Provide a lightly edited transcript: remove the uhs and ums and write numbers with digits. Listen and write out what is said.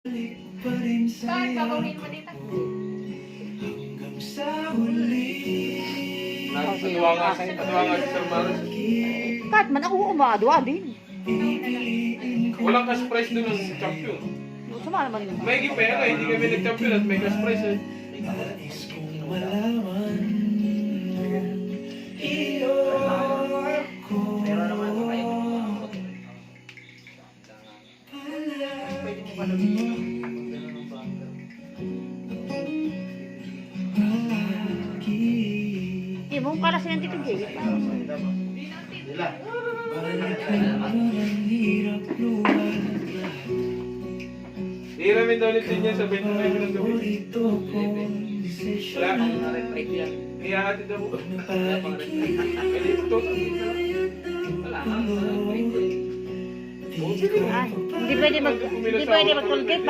Bakit babawin mo dito? Patuwa nga si Sir Maris. Kahit man ako umaadwa din. Walang cash prize doon ng champion. Sama naman yun. May pera, hindi kami nag-champion at may cash prize eh. Ibong para sa yung tito Jay. Hiramin daw ulit niya sa 29 ng gabi. Wala. Iyahatid daw. Hindi ito. Hindi pwede mag-Colgate.